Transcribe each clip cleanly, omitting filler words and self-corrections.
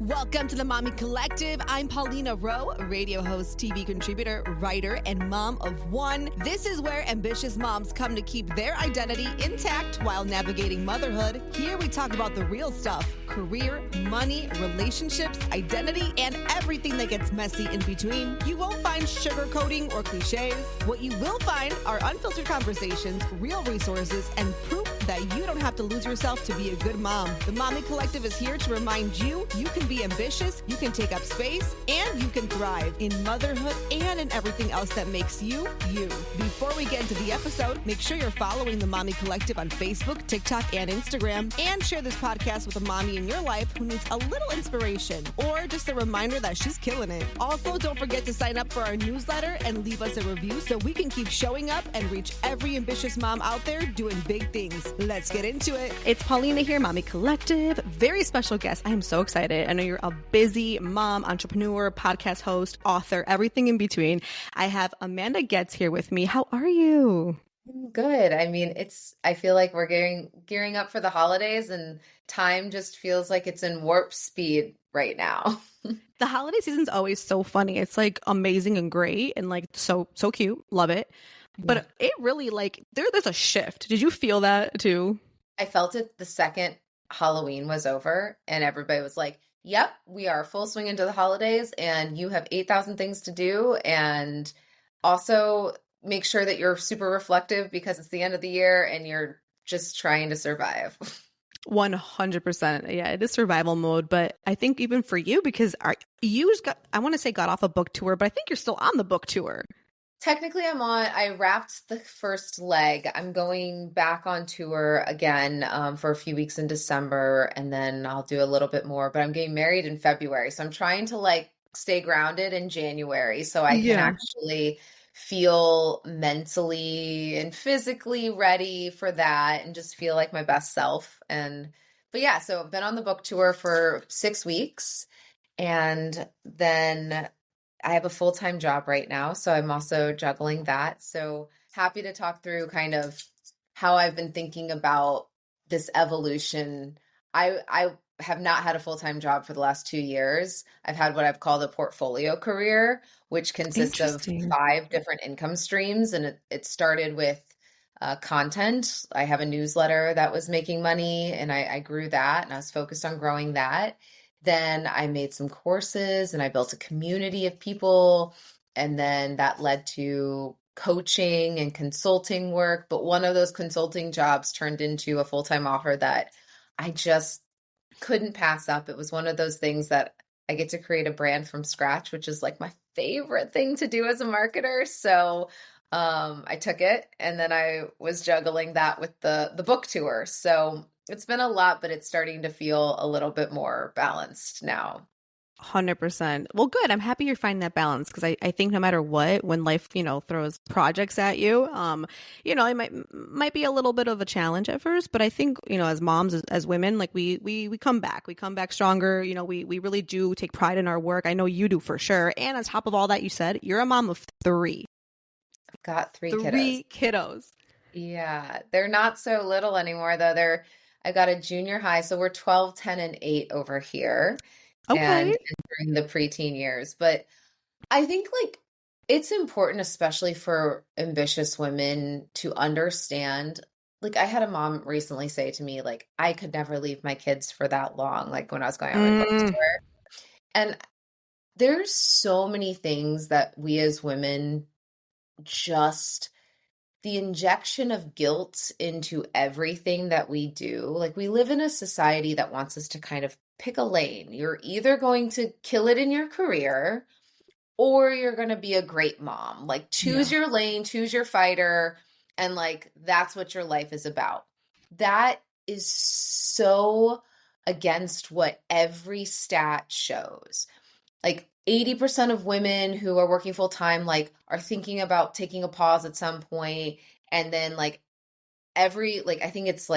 Welcome to the Mommy Collective. I'm Paulina Rowe, radio host, TV contributor, writer, and mom of one. This is where ambitious moms come to keep their identity intact while navigating motherhood. Here we talk about the real stuff: career, money, relationships, identity, and everything that gets messy in between. You won't find sugarcoating or cliches. What you will find are unfiltered conversations, real resources, and proof that you don't have to lose yourself to be a good mom. The Mommy Collective is here to remind you can be ambitious, you can take up space, and you can thrive in motherhood and in everything else that makes you, you. Before we get into the episode, make sure you're following the Mommy Collective on Facebook, TikTok, and Instagram, and share this podcast with a mommy in your life who needs a little inspiration, or just a reminder that she's killing it. Also, don't forget to sign up for our newsletter and leave us a review so we can keep showing up and reach every ambitious mom out there doing big things. Let's get into it. It's Paulina here, Mommy Collective. Very special guest. I am so excited. I know you're a busy mom, entrepreneur, podcast host, author, everything in between. I have Amanda Goetz here with me. How are you? Good. I mean, I feel like we're gearing up for the holidays, and time just feels like it's in warp speed right now. The holiday season's always so funny. It's like amazing and great and like so cute. Love it. But it really there's a shift. Did you feel that too? I felt it the second Halloween was over and everybody was like, yep, we are full swing into the holidays and you have 8,000 things to do. And also make sure that you're super reflective because it's the end of the year and you're just trying to survive. 100%. Yeah, it is survival mode. But I think even for you, because you just got off a book tour, but I think you're still on the book tour. Technically, I wrapped the first leg. I'm going back on tour again for a few weeks in December, and then I'll do a little bit more, but I'm getting married in February. So I'm trying to stay grounded in January so I can actually feel mentally and physically ready for that and just feel like my best self. But yeah, so I've been on the book tour for 6 weeks, and then I have a full-time job right now, so I'm also juggling that. So happy to talk through kind of how I've been thinking about this evolution. I have not had a full-time job for the last 2 years. I've had what I've called a portfolio career, which consists of 5 different income streams. And it started with content. I have a newsletter that was making money, and I grew that, and I was focused on growing that. Then I made some courses and I built a community of people. And then that led to coaching and consulting work. But one of those consulting jobs turned into a full-time offer that I just couldn't pass up. It was one of those things that I get to create a brand from scratch, which is like my favorite thing to do as a marketer. So I took it, and then I was juggling that with the book tour. So it's been a lot, but it's starting to feel a little bit more balanced now. 100%. Well, good. I'm happy you're finding that balance, because I think no matter what, when life, throws projects at you, it might be a little bit of a challenge at first, but I think, as moms, as women, we come back. We come back stronger. We really do take pride in our work. I know you do for sure. And on top of all that, you said you're a mom of 3. I've got 3 kiddos. 3 kiddos. Yeah. They're not so little anymore, though. I got a junior high, so we're 12, 10, and 8 over here. Okay. And during the preteen years. But I think it's important, especially for ambitious women, to understand. I had a mom recently say to me, I could never leave my kids for that long, when I was going on my book tour. And there's so many things that we as women the injection of guilt into everything that we do. We live in a society that wants us to kind of pick a lane. You're either going to kill it in your career, or you're going to be a great mom. Choose your lane, choose your fighter, and that's what your life is about. That is so against what every stat shows. 80% of women who are working full time, are thinking about taking a pause at some point. And then I think it's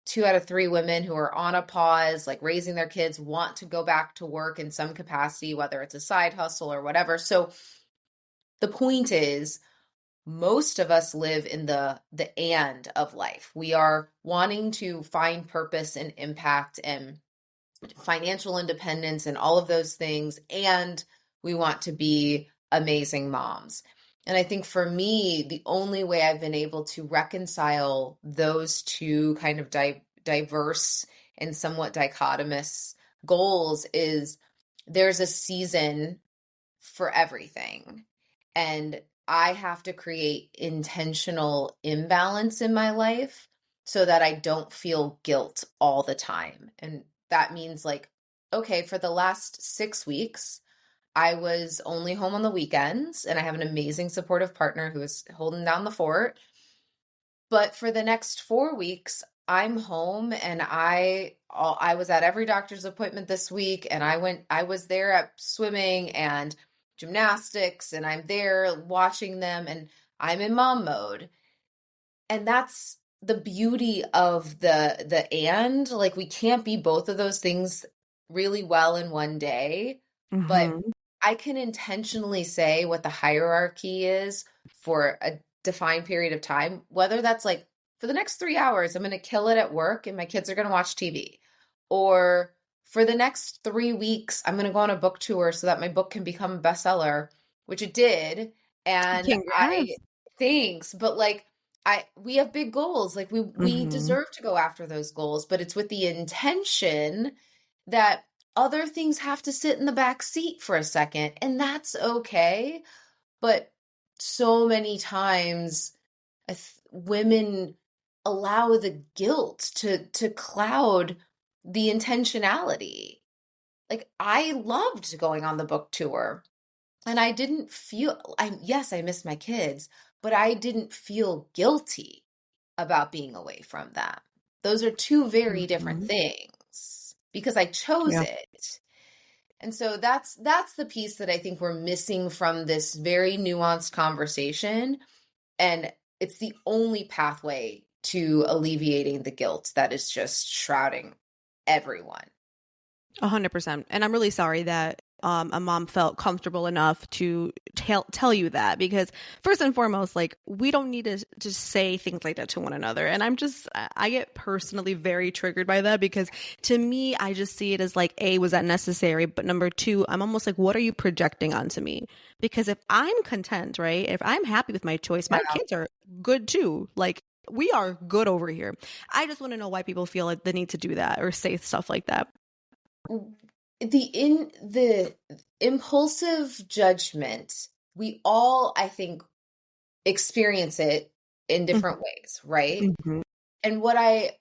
2 out of 3 women who are on a pause, raising their kids, want to go back to work in some capacity, whether it's a side hustle or whatever. So the point is, most of us live in the and of life. We are wanting to find purpose and impact and financial independence and all of those things. And we want to be amazing moms. And I think for me, the only way I've been able to reconcile those two kind of diverse and somewhat dichotomous goals is there's a season for everything. And I have to create intentional imbalance in my life so that I don't feel guilt all the time. And that means, like, okay, for the last 6 weeks, I was only home on the weekends, and I have an amazing supportive partner who is holding down the fort. But for the next 4 weeks, I'm home, and I was at every doctor's appointment this week, and I was there at swimming and gymnastics, and I'm there watching them, and I'm in mom mode. And that's the beauty of the and like we can't be both of those things really well in one day, but Mm-hmm. I can intentionally say what the hierarchy is for a defined period of time, whether that's like for the next 3 hours, I'm going to kill it at work and my kids are going to watch TV. Or for the next 3 weeks, I'm going to go on a book tour so that my book can become a bestseller, which it did. And Congrats. thanks, but like, we have big goals. Like we Mm-hmm. deserve to go after those goals, but it's with the intention that other things have to sit in the back seat for a second, and that's okay. But so many times women allow the guilt to cloud the intentionality. Like I loved going on the book tour and I didn't feel yes, I missed my kids, but I didn't feel guilty about being away from them. Those are two very different Mm-hmm. things because I chose Yeah. it. And so that's the piece that I think we're missing from this very nuanced conversation. And it's the only pathway to alleviating the guilt that is just shrouding everyone. 100%. And I'm really sorry that a mom felt comfortable enough to tell you that, because first and foremost, like, we don't need to just say things like that to one another. And I get personally very triggered by that, because to me, I just see it as like, A, was that necessary? But number two, I'm almost like, what are you projecting onto me? Because if I'm content, right? If I'm happy with my choice, my Yeah. kids are good too. Like, we are good over here. I just want to know why people feel like the need to do that or say stuff like that. The impulsive judgment, we all, I think, experience it in different ways, right? Mhm. And what I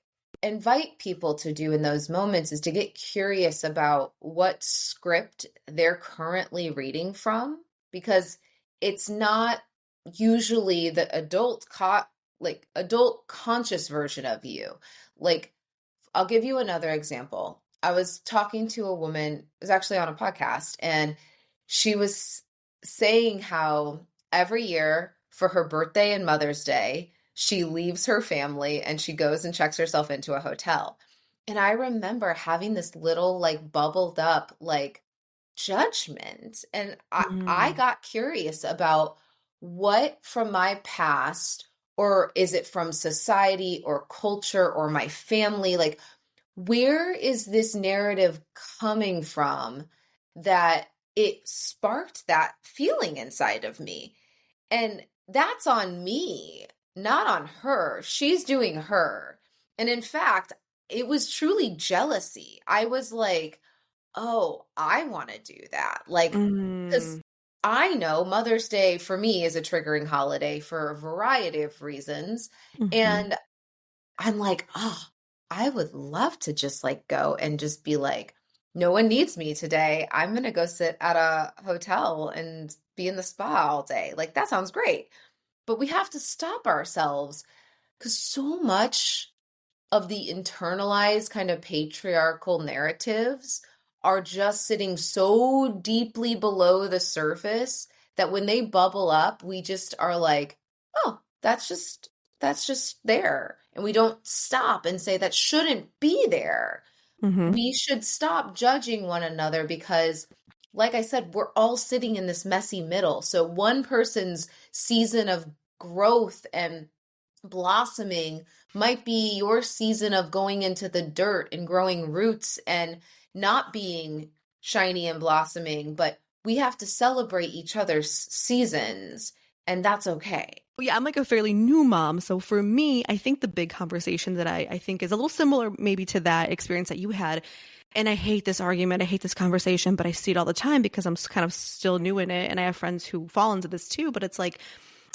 invite people to do in those moments is to get curious about what script they're currently reading from, because it's not usually the adult conscious version of you. Like, I'll give you another example. I was talking to a woman, it was actually on a podcast, and she was saying how every year for her birthday and Mother's Day, she leaves her family and she goes and checks herself into a hotel. And I remember having this little like bubbled up like judgment. And I Mm. got curious about what from my past, or is it from society or culture or my family? Like, where is this narrative coming from that it sparked that feeling inside of me? And that's on me, not on her. She's doing her. And in fact, it was truly jealousy. I was like, oh, I want to do that. Like, because Mm. I know Mother's Day for me is a triggering holiday for a variety of reasons. Mhm. And I'm like, oh, I would love to just like go and just be like, no one needs me today. I'm going to go sit at a hotel and be in the spa all day. Like, that sounds great. But we have to stop ourselves because so much of the internalized kind of patriarchal narratives are just sitting so deeply below the surface that when they bubble up, we just are like, oh, that's just there. And we don't stop and say that shouldn't be there. Mhm. We should stop judging one another because, like I said, we're all sitting in this messy middle. So one person's season of growth and blossoming might be your season of going into the dirt and growing roots and not being shiny and blossoming, but we have to celebrate each other's seasons, and that's okay. Yeah, I'm like a fairly new mom. So for me, I think the big conversation that I think is a little similar maybe to that experience that you had. And I hate this argument. I hate this conversation, but I see it all the time because I'm kind of still new in it. And I have friends who fall into this too. But it's like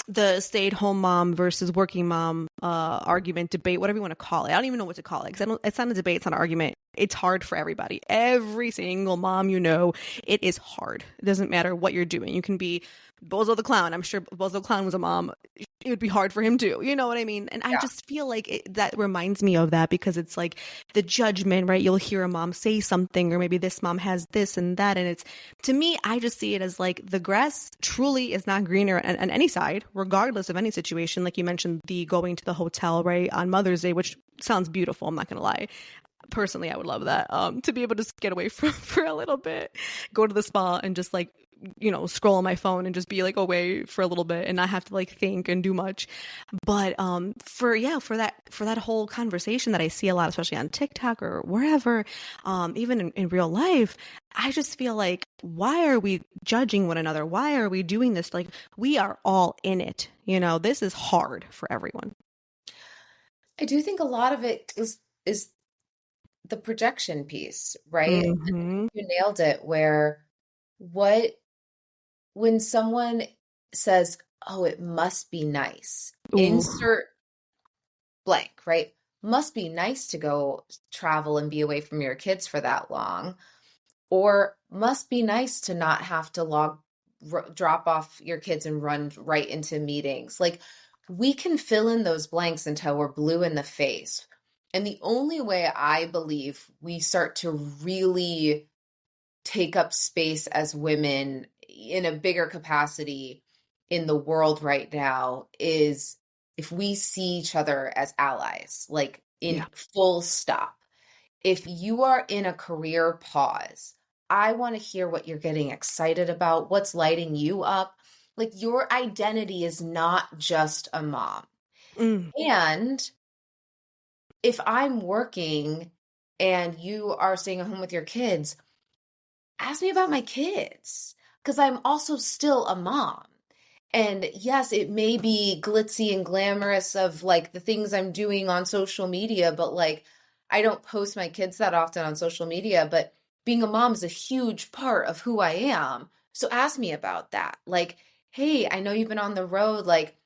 the stay-at-home mom versus working mom argument, debate, whatever you want to call it. I don't even know what to call it because it's not a debate. It's not an argument. It's hard for everybody. Every single mom, it is hard. It doesn't matter what you're doing. You can be Bozo the Clown. I'm sure Bozo the Clown was a mom. It would be hard for him too. You know what I mean? And I just feel like that reminds me of that because it's like the judgment, right? You'll hear a mom say something, or maybe this mom has this and that. And it's, to me, I just see it as like the grass truly is not greener on any side, regardless of any situation. Like you mentioned, the going to the hotel, right, on Mother's Day, which sounds beautiful. I'm not going to lie. Personally, I would love that, to be able to just get away from for a little bit, go to the spa and just like, scroll on my phone and just be like away for a little bit and not have to like think and do much. But for that whole conversation that I see a lot, especially on TikTok or wherever, even in real life, I just feel like, why are we judging one another? Why are we doing this? Like, we are all in it. This is hard for everyone. I do think a lot of it is the projection piece, right? Mm-hmm. You nailed it, where when someone says, "Oh, it must be nice," Ooh. insert blank, right? Must be nice to go travel and be away from your kids for that long, or must be nice to not have to drop off your kids and run right into meetings. Like, we can fill in those blanks until we're blue in the face. And the only way I believe we start to really take up space as women in a bigger capacity in the world right now is if we see each other as allies, like in full stop. If you are in a career pause, I want to hear what you're getting excited about, what's lighting you up. Like, your identity is not just a mom. Mm. And if I'm working and you are staying at home with your kids, ask me about my kids, because I'm also still a mom. And yes, it may be glitzy and glamorous of like the things I'm doing on social media, but like, I don't post my kids that often on social media, but being a mom is a huge part of who I am. So ask me about that. Like, hey, I know you've been on the road. Like,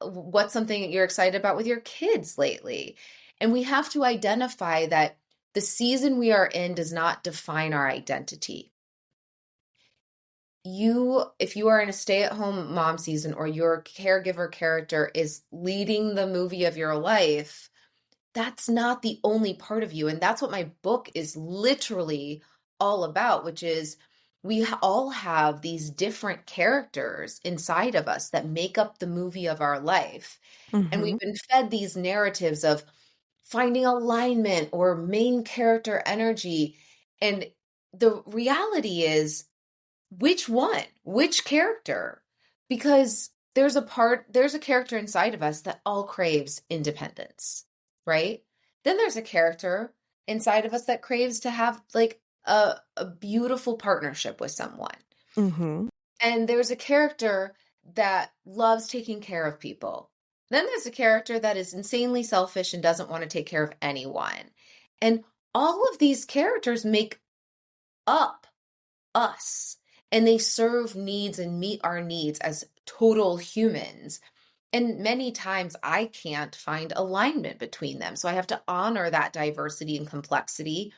what's something you're excited about with your kids lately? And we have to identify that the season we are in does not define our identity. If you are in a stay-at-home mom season, or your caregiver character is leading the movie of your life, that's not the only part of you. And that's what my book is literally all about, which is we all have these different characters inside of us that make up the movie of our life. And Mm-hmm. we've been fed these narratives of finding alignment or main character energy. And the reality is, which character? Because there's a character inside of us that all craves independence, right? Then there's a character inside of us that craves to have like a beautiful partnership with someone. Mm-hmm. And there's a character that loves taking care of people. Then there's a character that is insanely selfish and doesn't want to take care of anyone. And all of these characters make up us, and they serve needs and meet our needs as total humans. And many times I can't find alignment between them. So I have to honor that diversity and complexity,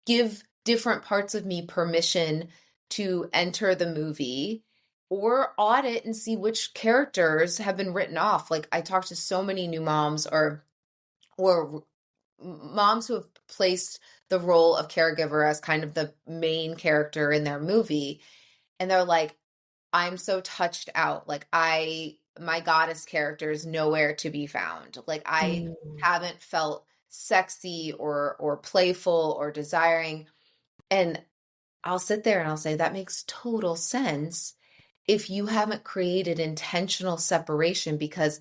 give different parts of me permission to enter the movie, or audit and see which characters have been written off. Like, I talk to so many new moms or moms who have placed the role of caregiver as kind of the main character in their movie. And they're like, I'm so touched out. Like, my goddess character is nowhere to be found. Like, I Mm. haven't felt sexy or playful or desiring. And I'll sit there and I'll say, that makes total sense if you haven't created intentional separation, because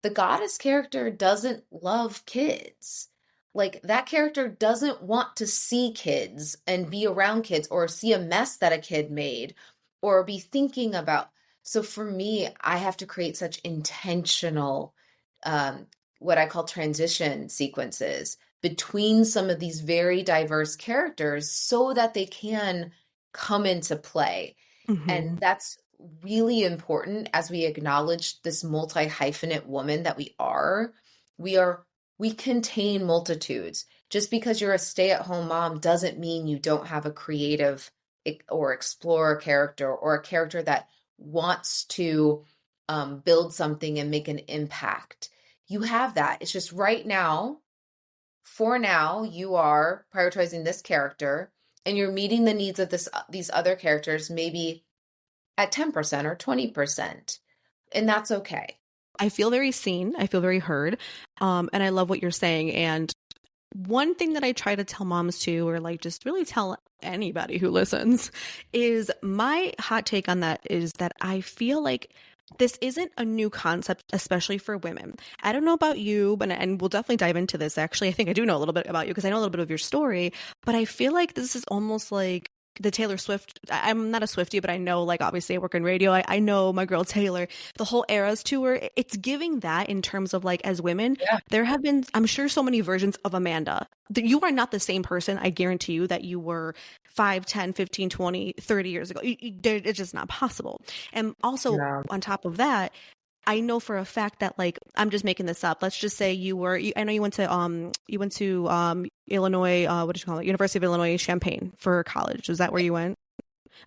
the goddess character doesn't love kids. like that character doesn't want to see kids and be around kids or see a mess that a kid made or be thinking about. So for me, I have to create such intentional, um, what I call transition sequences between some of these very diverse characters so that they can come into play. And Hmm. that's really important as we acknowledge this multi hyphenate woman that we are. We are, we contain multitudes. Just because you're a stay at home mom doesn't mean you don't have a creative or explorer character or a character that wants to build something and make an impact. You have that. It's just right now, for now, you are prioritizing this character and you're meeting the needs of these other characters, maybe at 10% or 20%. And that's okay. I feel very seen. I feel very heard. And I love what you're saying. And one thing that I try to tell moms too, or like just really tell anybody who listens, is my hot take on that is that I feel like this isn't a new concept, especially for women. I don't know about you, but and we'll definitely dive into this. Actually, I think I do know a little bit about you because I know a little bit of your story, but I feel like this is almost like the Taylor Swift. I'm not a Swiftie, but I know, like, obviously I work in radio. I know my girl Taylor, the whole Eras tour. It's giving that in terms of like, as women, Yeah. there have been, I'm sure, so many versions of Amanda. You are not the same person, I guarantee you, that you were 5, 10, 15, 20, 30 years ago. It's just not possible. And also, No. on top of that, I know for a fact that, like, I'm just making this up. Let's just say I know you went to Illinois, what did you call it? University of Illinois Champaign for college. Is that where you went?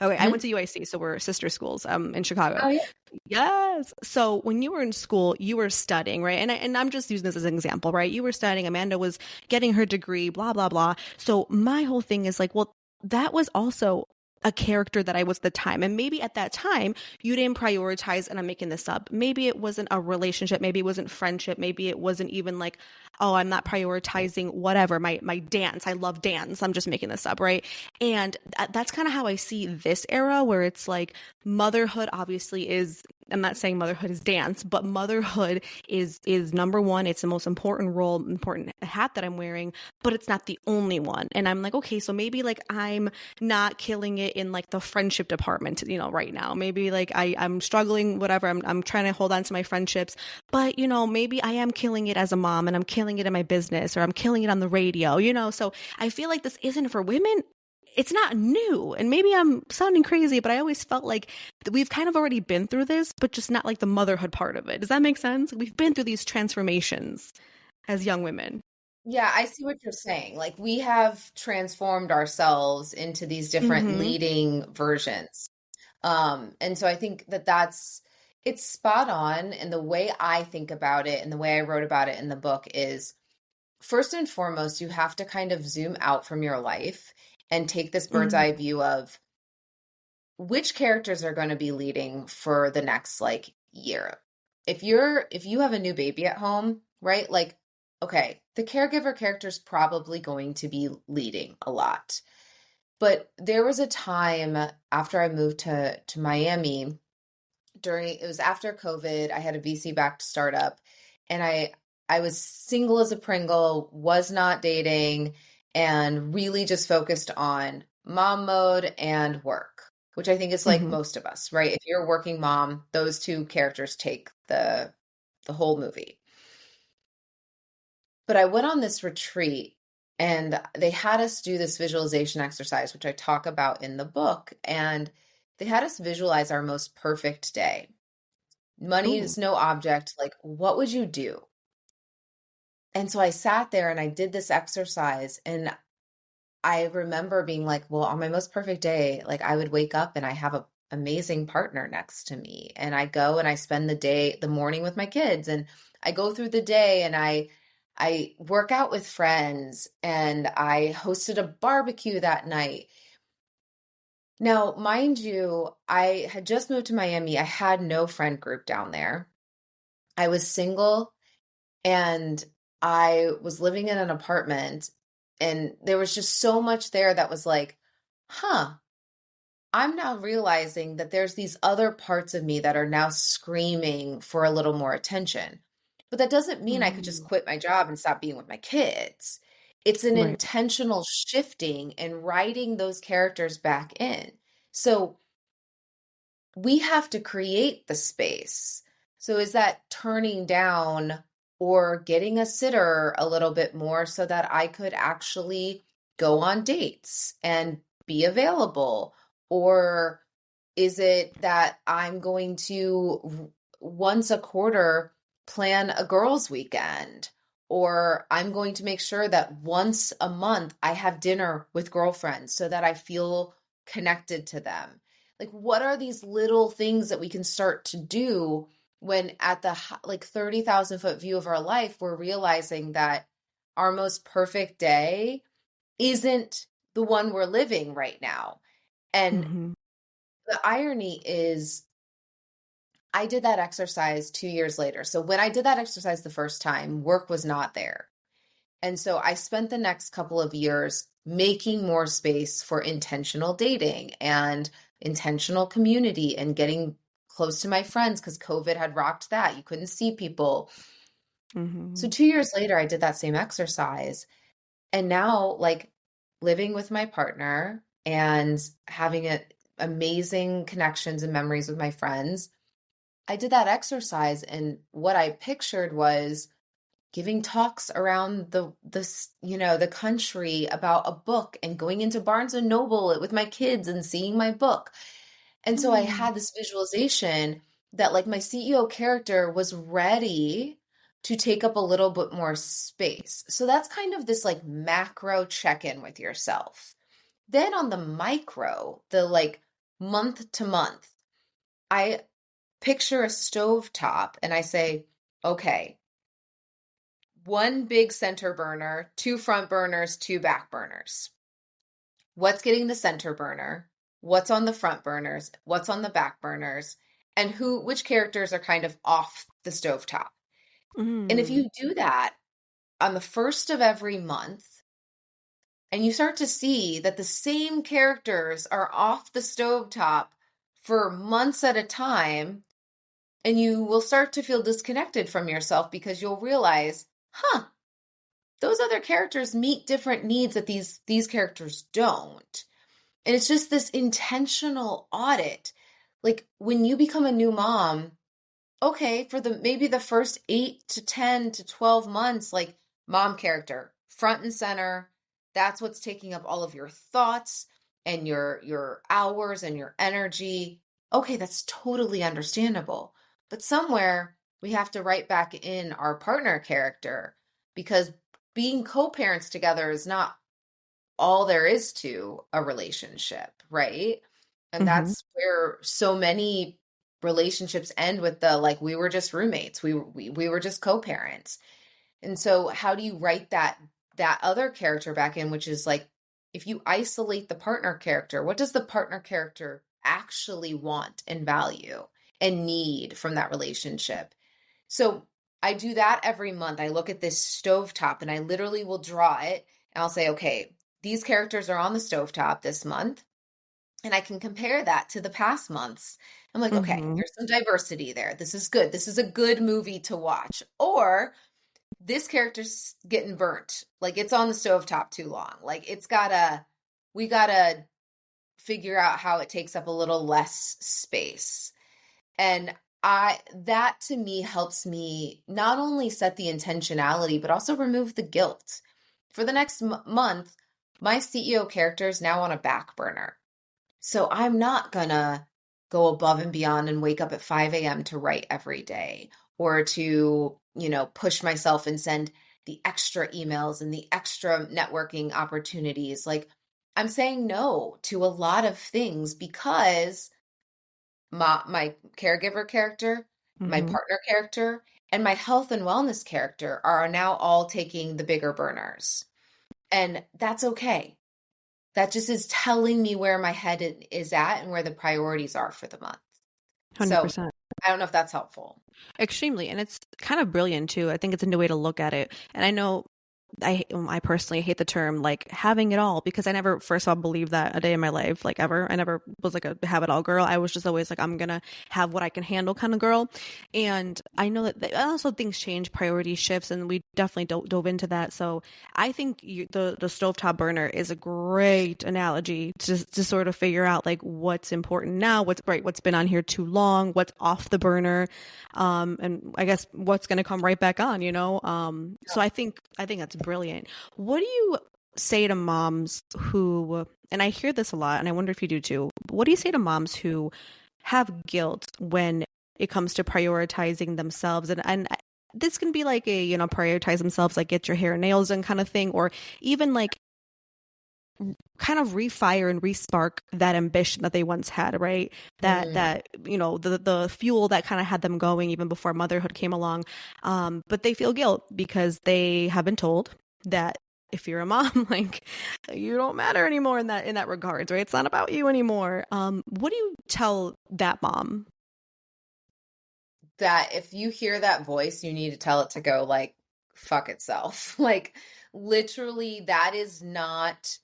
Okay, I Mhm. went to UIC, so we're sister schools in Chicago. Oh, yeah. Yes. So when you were in school, you were studying, right? And I'm just using this as an example, right? You were studying, Amanda was getting her degree, blah, blah, blah. So my whole thing is like, well, that was also a character that I was at the time. And maybe at that time, you didn't prioritize, and I'm making this up. Maybe it wasn't a relationship. Maybe it wasn't friendship. Maybe it wasn't even like, oh, I'm not prioritizing whatever, my dance. I love dance. I'm just making this up, right? And that's kind of how I see this era, where it's like motherhood obviously is, I'm not saying motherhood is dance, but motherhood is number one. It's the most important role, important hat that I'm wearing, but it's not the only one. And I'm like, okay, so maybe like I'm not killing it in like the friendship department, right now. Maybe like I'm struggling, whatever. I'm trying to hold on to my friendships, but maybe I am killing it as a mom, and I'm killing it in my business, or I'm killing it on the radio. So I feel like this isn't for women. It's not new. And maybe I'm sounding crazy, but I always felt like we've kind of already been through this, but just not like the motherhood part of it. Does that make sense? We've been through these transformations as young women. Yeah, I see what you're saying. Like we have transformed ourselves into these different Mm-hmm. leading versions. And so I think that it's spot on. And the way I think about it and the way I wrote about it in the book is first and foremost, you have to kind of zoom out from your life and take this bird's Mm-hmm. eye view of which characters are going to be leading for the next like year. If you have a new baby at home, right? Like, okay, the caregiver character is probably going to be leading a lot. But there was a time after I moved to Miami, during it was after COVID. I had a VC backed startup, and I was single as a Pringle, was not dating, and really just focused on mom mode and work, which I think is like Mm-hmm. most of us, right? If you're a working mom, those two characters take the whole movie. But I went on this retreat and they had us do this visualization exercise, which I talk about in the book. And they had us visualize our most perfect day. Money Ooh. is no object. Like, what would you do? And so I sat there and I did this exercise. And I remember being like, well, on my most perfect day, like I would wake up and I have a amazing partner next to me. And I go and I spend the morning with my kids. And I go through the day and I work out with friends and I hosted a barbecue that night. Now, mind you, I had just moved to Miami. I had no friend group down there. I was single and I was living in an apartment, and there was just so much there that was like, huh, I'm now realizing that there's these other parts of me that are now screaming for a little more attention. But that doesn't mean I could just Mm. quit my job and stop being with my kids. It's an Right. intentional shifting and writing those characters back in. So we have to create the space. So is that turning down or getting a sitter a little bit more so that I could actually go on dates and be available? Or is it that I'm going to once a quarter plan a girls' weekend? Or I'm going to make sure that once a month I have dinner with girlfriends so that I feel connected to them. Like, what are these little things that we can start to do when at the like 30,000-foot view of our life, we're realizing that our most perfect day isn't the one we're living right now. And Mm-hmm. the irony is, I did that exercise 2 years later. So when I did that exercise the first time, work was not there. And so I spent the next couple of years making more space for intentional dating and intentional community and getting close to my friends because COVID had rocked that. You couldn't see people. So Mm-hmm. 2 years later, I did that same exercise. And now, like living with my partner and having amazing connections and memories with my friends, I did that exercise. And what I pictured was giving talks around the country about a book and going into Barnes and Noble with my kids and seeing my book. And so I Mm-hmm. had this visualization that like my CEO character was ready to take up a little bit more space. So that's kind of this like macro check-in with yourself. Then on the micro, the like month to month, I picture a stovetop and I say, okay, one big center burner, two front burners, two back burners. What's getting the center burner? What's on the front burners? What's on the back burners? And which characters are kind of off the stovetop? And if Mm-hmm. you do that on the first of every month, and you start to see that the same characters are off the stovetop for months at a time, and you will start to feel disconnected from yourself because you'll realize, huh, those other characters meet different needs that these characters don't. And it's just this intentional audit. Like when you become a new mom, okay, for the maybe the first 8 to 10 to 12 months, like mom character, front and center, that's what's taking up all of your thoughts and your hours and your energy. Okay, that's totally understandable. But somewhere we have to write back in our partner character because being co-parents together is not all there is to a relationship, right? And Mm-hmm. that's where so many relationships end with the like we were just roommates, we were just co-parents. And so how do you write that other character back in, which is like if you isolate the partner character, what does the partner character actually want and value and need from that relationship? So I do that every month. I look at this stovetop and I literally will draw it and I'll say, okay, these characters are on the stovetop this month. And I can compare that to the past months. I'm like, okay, Mm-hmm. there's some diversity there. This is good. This is a good movie to watch. Or this character's getting burnt. Like it's on the stovetop too long. Like we gotta figure out how it takes up a little less space. And that to me helps me not only set the intentionality, but also remove the guilt. For the next month, my CEO character is now on a back burner. So I'm not gonna go above and beyond and wake up at 5 a.m. to write every day or to, push myself and send the extra emails and the extra networking opportunities. Like I'm saying no to a lot of things because my caregiver character, my Mm-hmm. partner character, and my health and wellness character are now all taking the bigger burners. And that's okay. That just is telling me where my head is at and where the priorities are for the month. So 100%. I don't know if that's helpful. Extremely. And it's kind of brilliant too. I think it's a new way to look at it. And I know I personally hate the term like having it all because I never, first of all, believed that a day in my life, like ever. I never was like a have it all girl. I was just always like, I'm going to have what I can handle kind of girl. And I know that also things change, priority shifts, and we definitely dove into that. So I think the stovetop burner is a great analogy to sort of figure out like what's important now, what's been on here too long, what's off the burner, and I guess what's going to come right back on, you know. So I think that's brilliant. What do you say to moms who, and I hear this a lot, and I wonder if you do too. What do you say to moms who have guilt when it comes to prioritizing themselves, and this can be like a, prioritize themselves, like get your hair and nails done kind of thing, or even like kind of refire and respark that ambition that they once had, right? That the fuel that kind of had them going even before motherhood came along. But they feel guilt because they have been told that if you're a mom, like you don't matter anymore in that regards, right? It's not about you anymore. What do you tell that mom? That if you hear that voice, you need to tell it to go like fuck itself. Like literally, that is not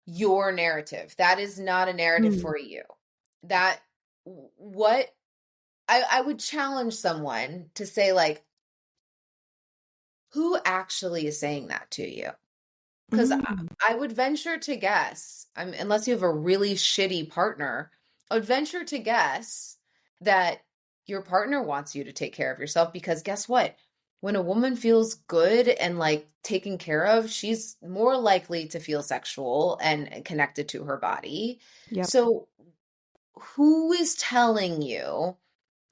your narrative. That is not a narrative Mm. for you. That what I would challenge someone to say, like, who actually is saying that to you? Because Mm. I would venture to guess, unless you have a really shitty partner, I would venture to guess that your partner wants you to take care of yourself, because guess what? When a woman feels good and like taken care of, she's more likely to feel sexual and connected to her body. Yep. So, who is telling you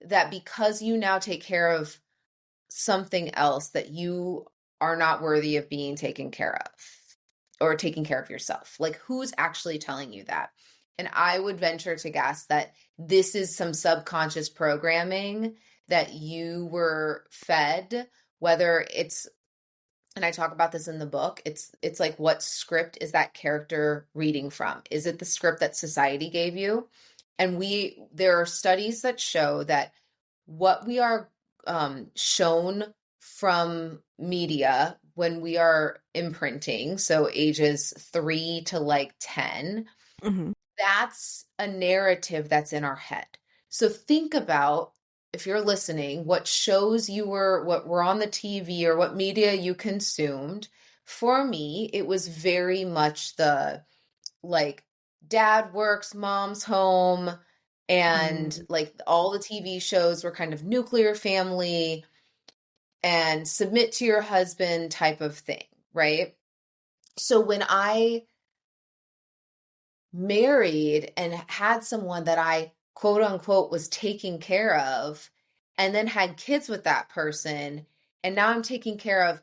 that because you now take care of something else that you are not worthy of being taken care of or taking care of yourself? Like, who's actually telling you that? And I would venture to guess that this is some subconscious programming that you were fed, whether it's, and I talk about this in the book, it's like, what script is that character reading from? Is it the script that society gave you? And there are studies that show that what we are shown from media when we are imprinting, so ages 3 to like 10, Hmm. that's a narrative that's in our head. So think about, if you're listening, what shows what were on the TV or what media you consumed. For me, it was very much the like dad works, mom's home, and Mm. like all the TV shows were kind of nuclear family and submit to your husband type of thing, right? So when I married and had someone that I quote unquote was taking care of, and then had kids with that person, and now I'm taking care of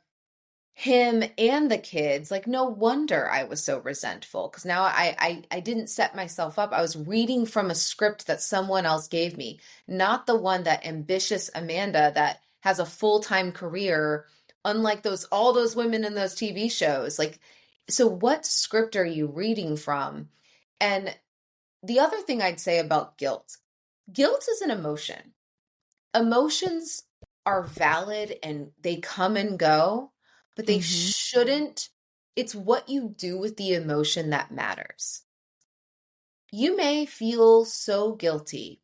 him and the kids, like no wonder I was so resentful, because now I didn't set myself up. I was reading from a script that someone else gave me, not the one that ambitious Amanda that has a full-time career, unlike all those women in those TV shows. Like, so what script are you reading from? And the other thing I'd say about guilt is an emotion. Emotions are valid and they come and go, but they Hmm. shouldn't. It's what you do with the emotion that matters. You may feel so guilty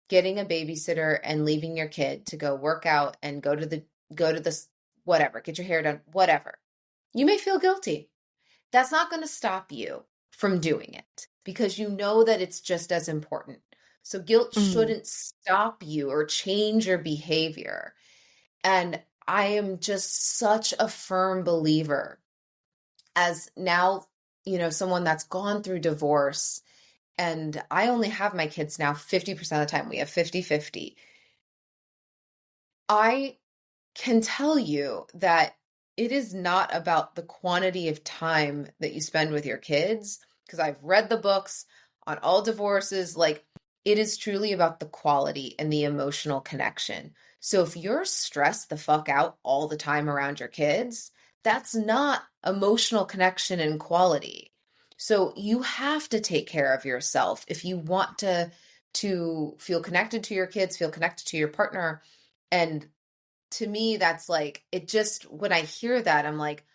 getting a babysitter and leaving your kid to go work out and go to the whatever, get your hair done, whatever. You may feel guilty. That's not going to stop you from doing it, because you know that it's just as important. So guilt Mm. shouldn't stop you or change your behavior. And I am just such a firm believer, as now, someone that's gone through divorce, and I only have my kids now 50% of the time. We have 50-50. I can tell you that it is not about the quantity of time that you spend with your kids, because I've read the books on all divorces. Like, it is truly about the quality and the emotional connection. So if you're stressed the fuck out all the time around your kids, that's not emotional connection and quality. So you have to take care of yourself if you want to feel connected to your kids, feel connected to your partner. And to me, that's like, it just, when I hear that, I'm like,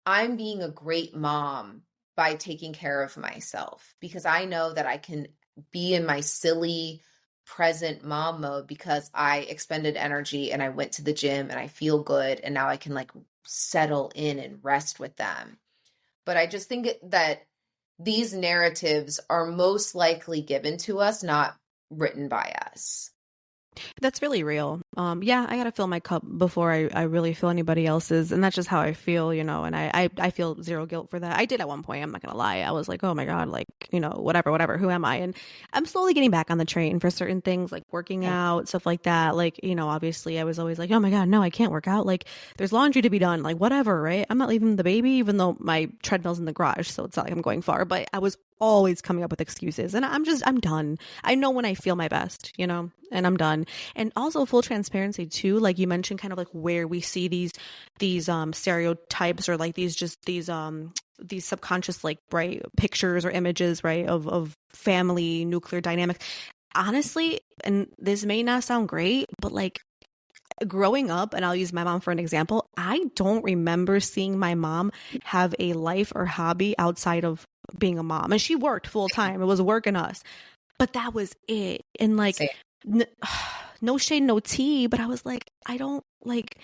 I'm being a great mom by taking care of myself, because I know that I can be in my silly present mom mode because I expended energy and I went to the gym and I feel good and now I can like settle in and rest with them. But I just think that these narratives are most likely given to us, not written by us. That's really real. Yeah, I gotta fill my cup before I really fill anybody else's, and that's just how I feel, and I feel zero guilt for that. I did at one point, I'm not gonna lie. I was like, oh my God, like, whatever, who am I? And I'm slowly getting back on the train for certain things, like working out, stuff like that. Like, obviously I was always like, oh my God, no, I can't work out. Like, there's laundry to be done, like whatever, right? I'm not leaving the baby, even though my treadmill's in the garage, so it's not like I'm going far, but I was always coming up with excuses, and I'm done. I know when I feel my best, and I'm done. And also full transparency too, like you mentioned, kind of like where we see these stereotypes, or like these subconscious, like, right, pictures or images, right, of family nuclear dynamics. Honestly, and this may not sound great, but like growing up, and I'll use my mom for an example, I don't remember seeing my mom have a life or hobby outside of being a mom. And she worked full time. It was working us. But that was it. And like, no shade, no tea, but I was like, I don't like,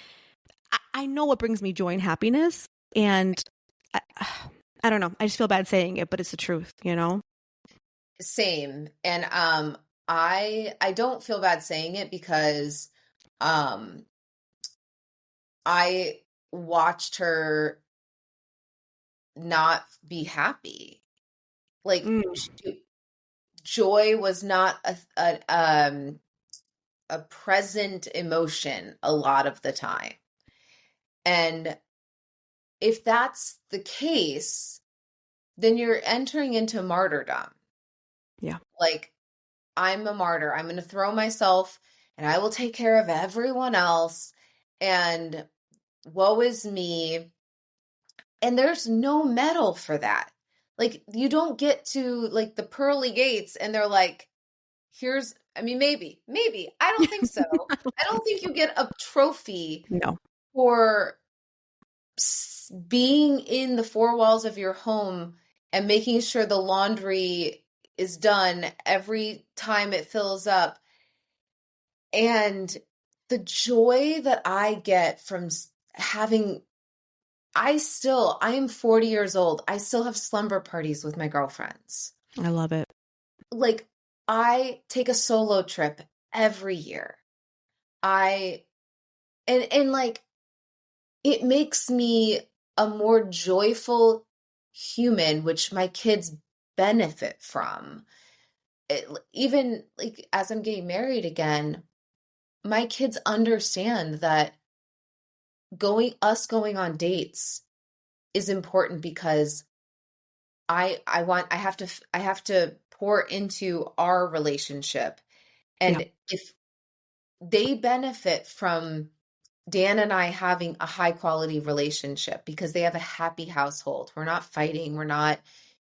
I know what brings me joy and happiness. And I don't know. I just feel bad saying it, but it's the truth, Same. And I don't feel bad saying it because I watched her not be happy. Like joy was not a present emotion a lot of the time. And if that's the case, then you're entering into martyrdom. Yeah. Like, I'm a martyr. I'm going to throw myself and I will take care of everyone else. And woe is me. And there's no medal for that. Like, you don't get to like the pearly gates and they're like, maybe. I don't think so. I don't think you get a trophy for being in the four walls of your home and making sure the laundry is done every time it fills up. And the joy that I get from having, I am 40 years old. I still have slumber parties with my girlfriends. I love it. Like, I take a solo trip every year. And like, it makes me a more joyful human, which my kids benefit from. Even like as I'm getting married again, my kids understand that going on dates is important because I have to pour into our relationship. And if they benefit from Dan and I having a high quality relationship because they have a happy household. We're not fighting. We're not,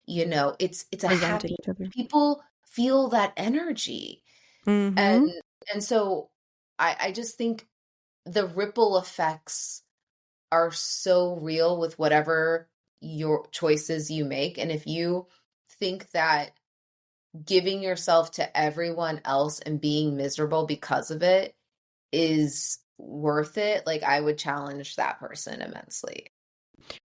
it's a happy, people feel that energy. And so I just think the ripple effects are so real with whatever your choices you make. And if you think that giving yourself to everyone else and being miserable because of it is worth it, like, I would challenge that person immensely.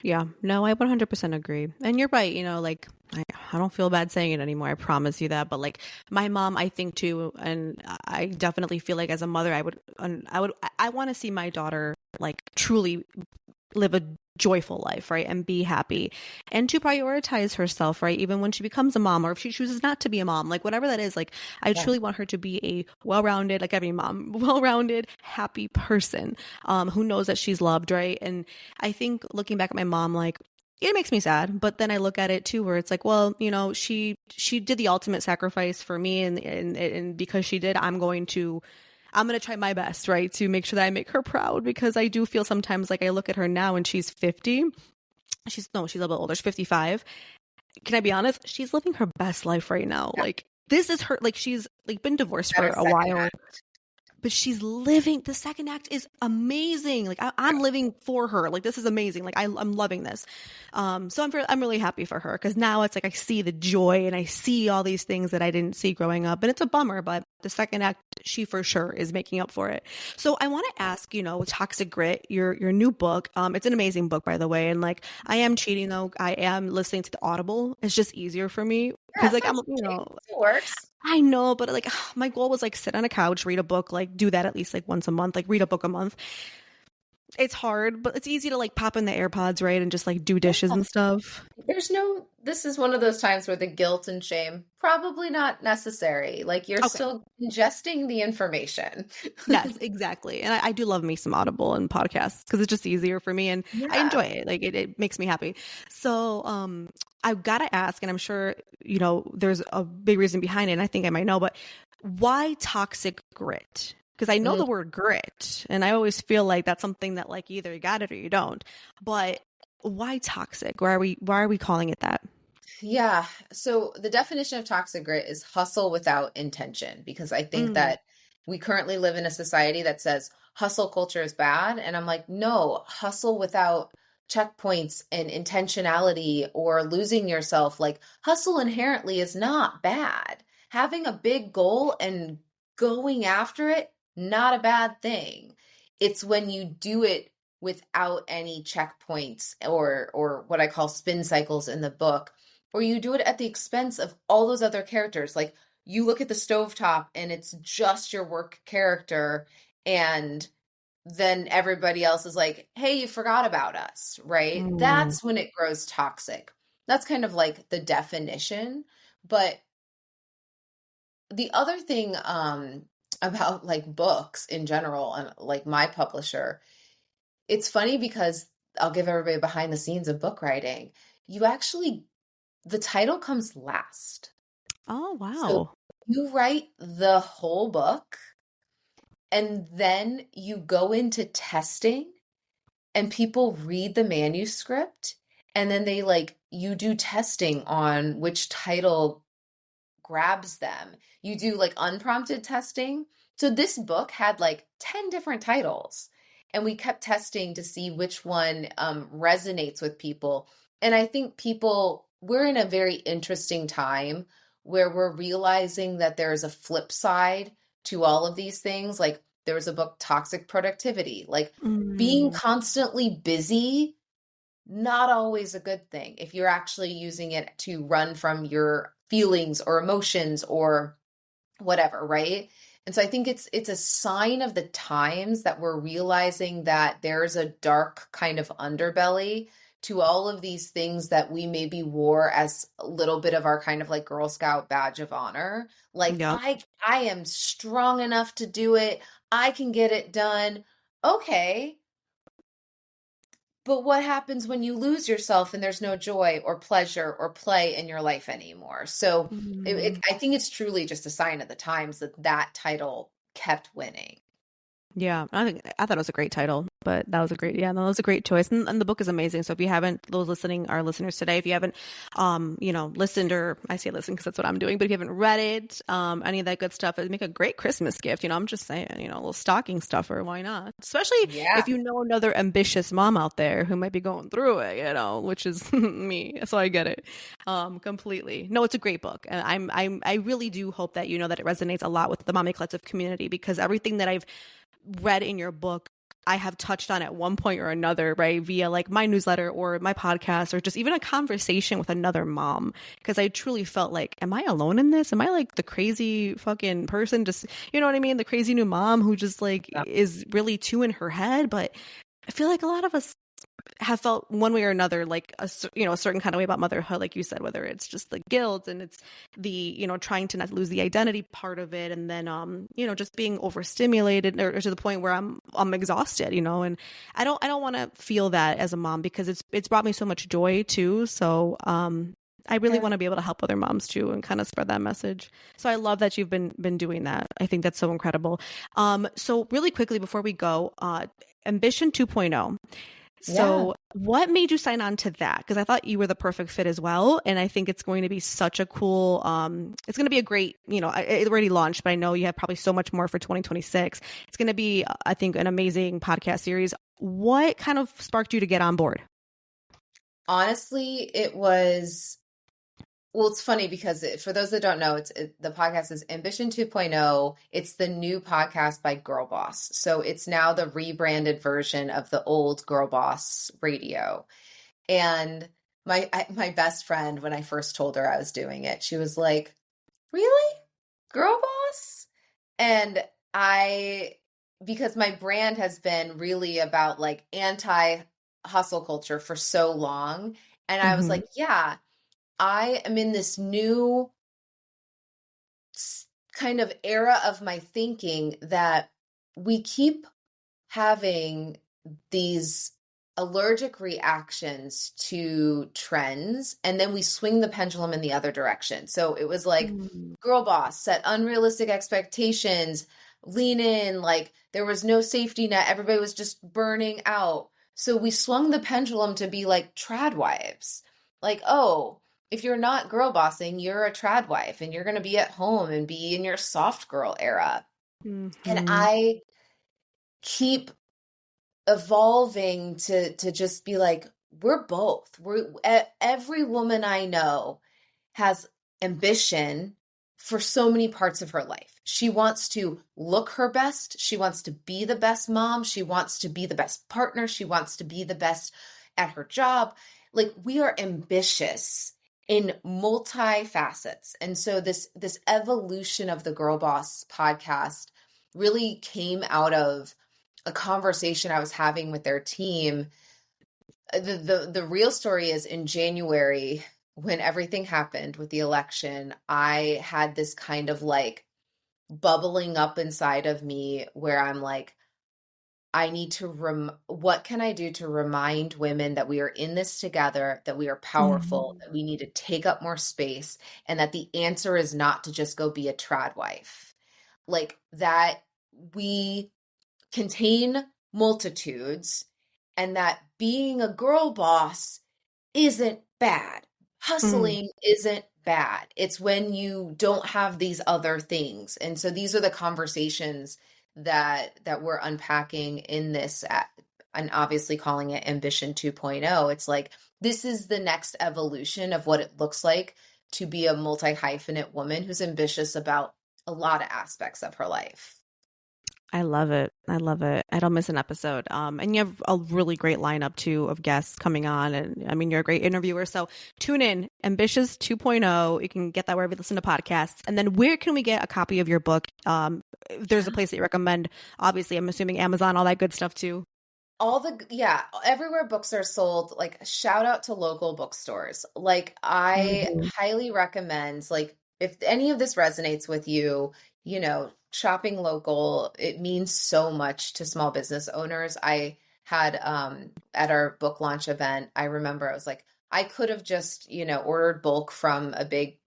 Yeah, no, I 100% agree. And you're right, like, I don't feel bad saying it anymore. I promise you that. But like my mom, I think too, and I definitely feel like as a mother, I want to see my daughter like truly live a joyful life, right? And be happy and to prioritize herself, right? Even when she becomes a mom, or if she chooses not to be a mom, like whatever that is, like I truly want her to be a well-rounded, like every mom, well-rounded, happy person, who knows that she's loved, right? And I think looking back at my mom, like, it makes me sad, but then I look at it too, where it's like, well, she did the ultimate sacrifice for me, and because she did, I'm going to try my best, right, to make sure that I make her proud, because I do feel sometimes like I look at her now and she's 50. She's a little bit older. She's 55. Can I be honest? She's living her best life right now. Yeah. Like, this is her, like, she's like been divorced for a while. But she's living, the second act is amazing. Like I'm living for her. Like, this is amazing. Like I'm loving this. So I'm really happy for her, because now it's like I see the joy and I see all these things that I didn't see growing up, and it's a bummer, but the second act, she for sure is making up for it. So I want to ask, Toxic Grit, your new book. It's an amazing book, by the way. And like, I am cheating though. I am listening to the Audible. It's just easier for me Yeah, because like I'm, sounds great. It works. I know, but like my goal was like sit on a couch, read a book, like do that at least like once a month, like read a book a month. It's hard, but it's easy to like pop in the AirPods, right? And just like do dishes and stuff. This is one of those times where the guilt and shame probably not necessary. Like you're Okay. still ingesting the information. Yes, exactly. And I do love me some Audible and podcasts because it's just easier for me and I enjoy Yeah. it. Like it makes me happy. So I've got to ask, and I'm sure, there's a big reason behind it, and I think I might know, but why Toxic Grit? Because I know Mm, the word grit, and I always feel like that's something that like either you got it or you don't. But why toxic? Why are we calling it that? yeah. So the definition of toxic grit is hustle without intention, because I think Mm, that we currently live in a society that says hustle culture is bad. And I'm like, no, hustle without checkpoints and intentionality or losing yourself. Like hustle inherently is not bad. Having a big goal and going after it, not a bad thing. It's when you do it without any checkpoints or what I call spin cycles in the book, or you do it at the expense of all those other characters. Like you look at the stovetop and it's just your work character, and then everybody else is like, hey, you forgot about us, right? mm, That's when it grows toxic. That's kind of like the definition. But the other thing about like books in general and like my publisher, it's funny because I'll give everybody behind the scenes of book writing. You actually, the title comes last. oh, So wow. you write the whole book and then you go into testing and people read the manuscript, and then they like, you do testing on which title grabs them. You do like unprompted testing. So this book had like 10 different titles, and we kept testing to see which one resonates with people. And I think we're in a very interesting time where we're realizing that there's a flip side to all of these things. Like there was a book, Toxic Productivity, like being Mm, constantly busy, not always a good thing if you're actually using it to run from your feelings or emotions or whatever, right? And so I think it's a sign of the times that we're realizing that there's a dark kind of underbelly to all of these things that we maybe wore as a little bit of our kind of like Girl Scout badge of honor. Like yep. I am strong enough to do it. I can get it done. Okay, but what happens when you lose yourself and there's no joy or pleasure or play in your life anymore? So Mm. I think it's truly just a sign of the times that that title kept winning. Yeah, I thought it was a great title, but that was a great, yeah, no, that was a great choice, and the book is amazing. So if you haven't, those listening, our listeners today, if you haven't, listened, or I say listen because that's what I'm doing, but if you haven't read it, any of that good stuff, it'd make a great Christmas gift. I'm just saying, a little stocking stuffer, why not? Especially Yeah. if you know another ambitious mom out there who might be going through it, which is me. So I get it, completely. No, it's a great book, and I really do hope that that it resonates a lot with the Mommy Collective community, because everything that I've read in your book, I have touched on at one point or another, right? Via like my newsletter or my podcast or just even a conversation with another mom. Because I truly felt like, am I alone in this? Am I like the crazy fucking person? Just, you know what I mean? The crazy new mom who just like Yeah. is really too in her head. But I feel like a lot of us have felt one way or another, like a certain kind of way about motherhood, like you said, whether it's just the guilt and it's the trying to not lose the identity part of it, and then just being overstimulated or to the point where I'm exhausted, and I don't want to feel that as a mom, because it's brought me so much joy too. So I really Yeah. want to be able to help other moms too and kind of spread that message. So I love that you've been doing that. I think that's so incredible. So really quickly before we go, Ambition 2.0. Yeah. So what made you sign on to that? Because I thought you were the perfect fit as well. And I think it's going to be such a cool, it's going to be a great, it already launched, but I know you have probably so much more for 2026. It's going to be, I think, an amazing podcast series. What kind of sparked you to get on board? Honestly, it was Well, it's funny because for those that don't know, the podcast is Ambition 2.0. It's the new podcast by Girl Boss. So it's now the rebranded version of the old Girl Boss radio. And my best friend, when I first told her I was doing it, she was like, "Really? Girl Boss?" And because my brand has been really about like anti hustle culture for so long. And I was Mm-hmm. like, yeah, I am in this new kind of era of my thinking that we keep having these allergic reactions to trends, and then we swing the pendulum in the other direction. So it was like, Mm. girl boss, set unrealistic expectations, lean in, like there was no safety net, everybody was just burning out. So we swung the pendulum to be like trad wives. Like, oh, if you're not girl bossing, you're a trad wife and you're going to be at home and be in your soft girl era. And Mm-hmm. I keep evolving to just be like, we're both. Every woman I know has ambition for so many parts of her life. She wants to look her best. She wants to be the best mom. She wants to be the best partner. She wants to be the best at her job. Like, we are ambitious in multi facets. And so this evolution of the Girl Boss podcast really came out of a conversation I was having with their team. The real story is, in January, when everything happened with the election, I had this kind of like bubbling up inside of me where I'm like, I need to what can I do to remind women that we are in this together, that we are powerful, Mm-hmm. that we need to take up more space, and that the answer is not to just go be a trad wife. Like, that we contain multitudes, and that being a girl boss isn't bad. Mm. Hustling isn't bad. It's when you don't have these other things. And so these are the conversations that we're unpacking in this and obviously calling it Ambition 2.0. It's like, this is the next evolution of what it looks like to be a multi-hyphenate woman who's ambitious about a lot of aspects of her life. I love it. I love it. I don't miss an episode. And you have a really great lineup too of guests coming on. And I mean, you're a great interviewer. So tune in, Ambitious 2.0. You can get that wherever you listen to podcasts. And then where can we get a copy of your book? If there's a place that you recommend, obviously, I'm assuming Amazon, all that good stuff too. Everywhere books are sold. Like, shout out to local bookstores. Like, I Mhm. highly recommend, like, if any of this resonates with you, shopping local, it means so much to small business owners. I had at our book launch event, I remember I was like, I could have just, ordered bulk from a big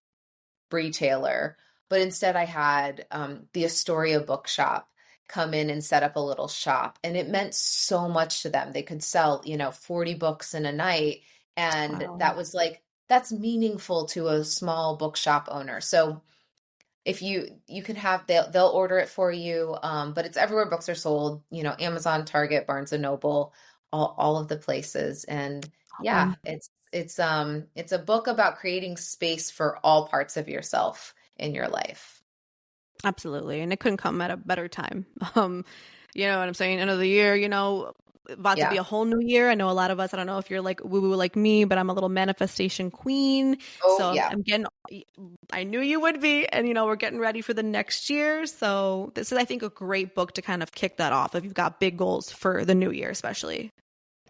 retailer, but instead I had the Astoria bookshop come in and set up a little shop, and it meant so much to them. They could sell 40 books in a night, and Wow. that was like, that's meaningful to a small bookshop owner. So if you can have, they'll order it for you, but it's everywhere books are sold, Amazon, Target, Barnes and Noble, all of the places. And yeah, Awesome. it's a book about creating space for all parts of yourself in your life. Absolutely. And it couldn't come at a better time. You know what I'm saying? End of the year, about to be Yeah. a whole new year. I know a lot of us, I don't know if you're like woo woo like me, but I'm a little manifestation queen. Oh, So yeah. I knew you would be. And, we're getting ready for the next year. So this is, I think, a great book to kind of kick that off if you've got big goals for the new year, especially.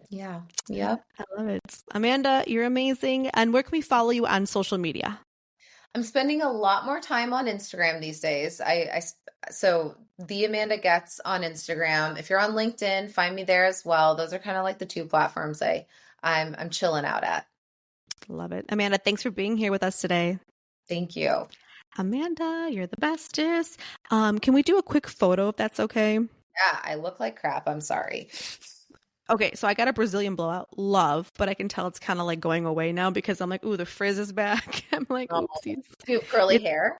Yeah. Yep. I love it. Amanda, you're amazing. And where can we follow you on social media? I'm spending a lot more time on Instagram these days. So the Amanda Goetz on Instagram. If you're on LinkedIn, find me there as well. Those are kind of like the two platforms I'm chilling out at. Love it. Amanda, thanks for being here with us today. Thank you. Amanda, you're the bestest. Can we do a quick photo if that's okay? Yeah, I look like crap. I'm sorry. Okay, so I got a Brazilian blowout. Love, but I can tell it's kind of like going away now because I'm like, ooh, the frizz is back. I'm like, Oh, oopsies. do you have curly hair?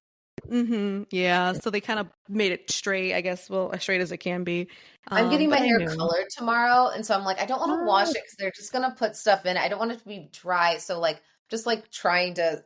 Yeah. So they kind of made it straight, I guess. Well, as straight as it can be. I'm getting my But hair anyway. colored tomorrow, and so I'm like, I don't want to wash Oh, it because they're just gonna put stuff in it. I don't want it to be dry, so like just like trying to